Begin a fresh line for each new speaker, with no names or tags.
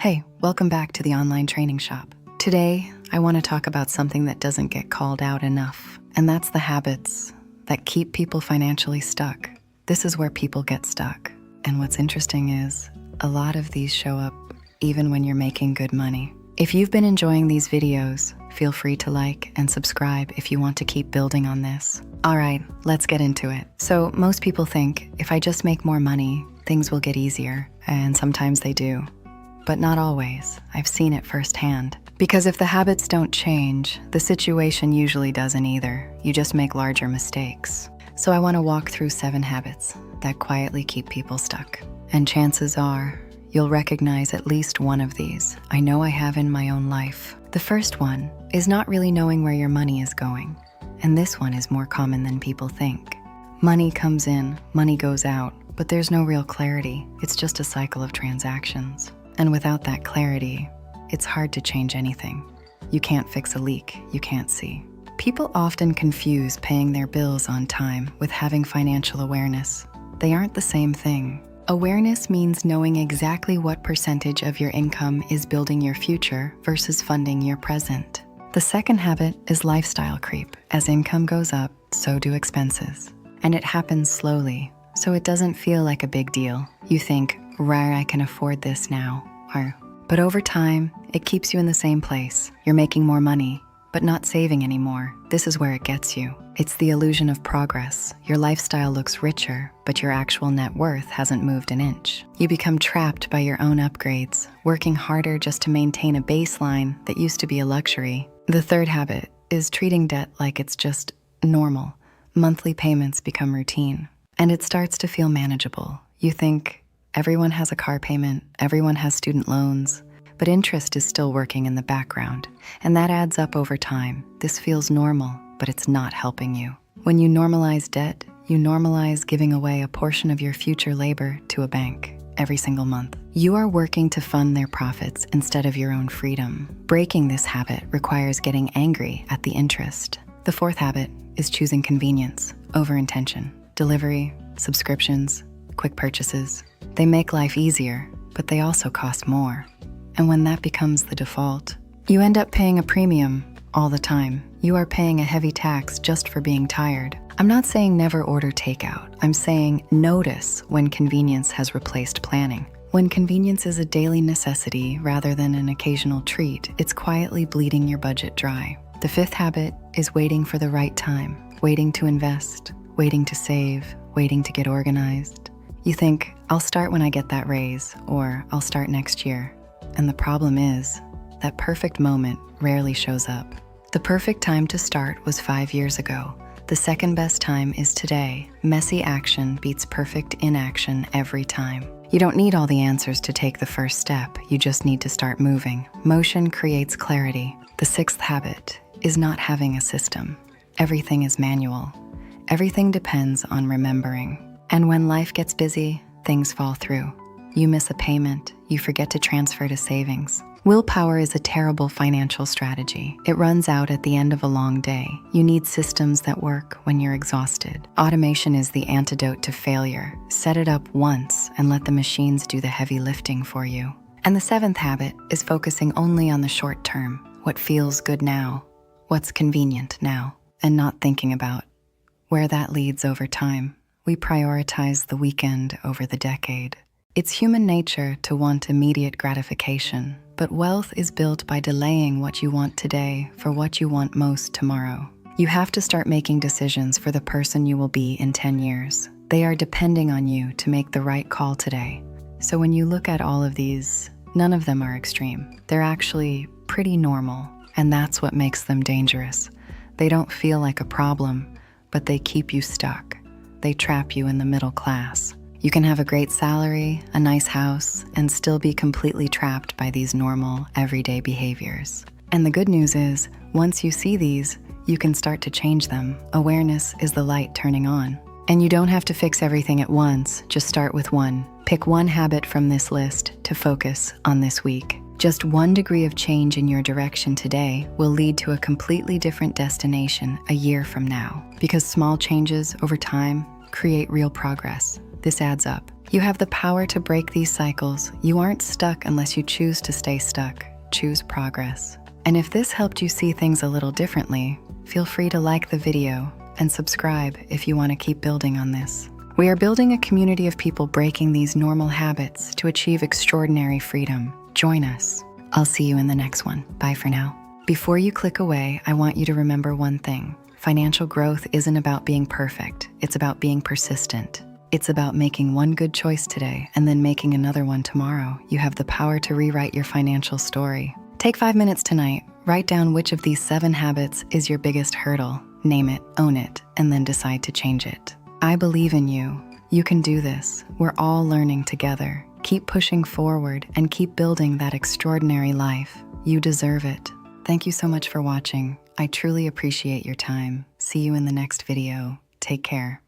Hey, welcome back to the online training shop. Today, I want to talk about something that doesn't get called out enough, and that's the habits that keep people financially stuck. This is where people get stuck. And what's interesting is, a lot of these show up even when you're making good money. If you've been enjoying these videos, feel free to like and subscribe if you want to keep building on this. All right, let's get into it. So most people think if I just make more money, things will get easier, and sometimes they do. But not always. I've seen it firsthand. Because if the habits don't change, the situation usually doesn't either. You just make larger mistakes. So I want to walk through 7 habits that quietly keep people stuck. And chances are, you'll recognize at least one of these. I know I have in my own life. The first one is not really knowing where your money is going. And this one is more common than people think. Money comes in, money goes out, but there's no real clarity. It's just a cycle of transactions. And without that clarity, it's hard to change anything. You can't fix a leak you can't see. People often confuse paying their bills on time with having financial awareness. They aren't the same thing. Awareness means knowing exactly what percentage of your income is building your future versus funding your present. The second habit is lifestyle creep. As income goes up, so do expenses. And it happens slowly, so it doesn't feel like a big deal. You think, rare, I can afford this now. But over time, it keeps you in the same place. You're making more money, but not saving anymore. This is where it gets you. It's the illusion of progress. Your lifestyle looks richer, but your actual net worth hasn't moved an inch. You become trapped by your own upgrades, working harder just to maintain a baseline that used to be a luxury. The third habit is treating debt like it's just normal. Monthly payments become routine, and it starts to feel manageable. You think, everyone has a car payment, everyone has student loans, but interest is still working in the background, and that adds up over time. This feels normal, but it's not helping you. When you normalize debt, you normalize giving away a portion of your future labor to a bank every single month. You are working to fund their profits instead of your own freedom. Breaking this habit requires getting angry at the interest. The fourth habit is choosing convenience over intention. Delivery, subscriptions, quick purchases. They make life easier, but they also cost more. And when that becomes the default, you end up paying a premium all the time. You are paying a heavy tax just for being tired. I'm not saying never order takeout. I'm saying notice when convenience has replaced planning. When convenience is a daily necessity rather than an occasional treat, it's quietly bleeding your budget dry. The fifth habit is waiting for the right time, waiting to invest, waiting to save, waiting to get organized. You think, I'll start when I get that raise, or I'll start next year. And the problem is, that perfect moment rarely shows up. The perfect time to start was 5 years ago. The second best time is today. Messy action beats perfect inaction every time. You don't need all the answers to take the first step. You just need to start moving. Motion creates clarity. The sixth habit is not having a system. Everything is manual. Everything depends on remembering. And when life gets busy, things fall through. You miss a payment, you forget to transfer to savings. Willpower is a terrible financial strategy. It runs out at the end of a long day. You need systems that work when you're exhausted. Automation is the antidote to failure. Set it up once and let the machines do the heavy lifting for you. And the seventh habit is focusing only on the short term. What feels good now, what's convenient now, and not thinking about where that leads over time. We prioritize the weekend over the decade. It's human nature to want immediate gratification, but wealth is built by delaying what you want today for what you want most tomorrow. You have to start making decisions for the person you will be in 10 years. They are depending on you to make the right call today. So when you look at all of these, none of them are extreme. They're actually pretty normal, and that's what makes them dangerous. They don't feel like a problem, but they keep you stuck. They trap you in the middle class. You can have a great salary, a nice house, and still be completely trapped by these normal, everyday behaviors. And the good news is, once you see these, you can start to change them. Awareness is the light turning on. And you don't have to fix everything at once, just start with one. Pick one habit from this list to focus on this week. Just 1 degree of change in your direction today will lead to a completely different destination a year from now. Because small changes over time create real progress. This adds up. You have the power to break these cycles. You aren't stuck unless you choose to stay stuck. Choose progress. And if this helped you see things a little differently, feel free to like the video and subscribe if you want to keep building on this. We are building a community of people breaking these normal habits to achieve extraordinary freedom. Join us. I'll see you in the next one. Bye for now. Before you click away, I want you to remember one thing. Financial growth isn't about being perfect. It's about being persistent. It's about making one good choice today and then making another one tomorrow. You have the power to rewrite your financial story. Take 5 minutes tonight. Write down which of these 7 habits is your biggest hurdle. Name it, own it, and then decide to change it. I believe in you. You can do this. We're all learning together. Keep pushing forward and keep building that extraordinary life. You deserve it. Thank you so much for watching. I truly appreciate your time. See you in the next video. Take care.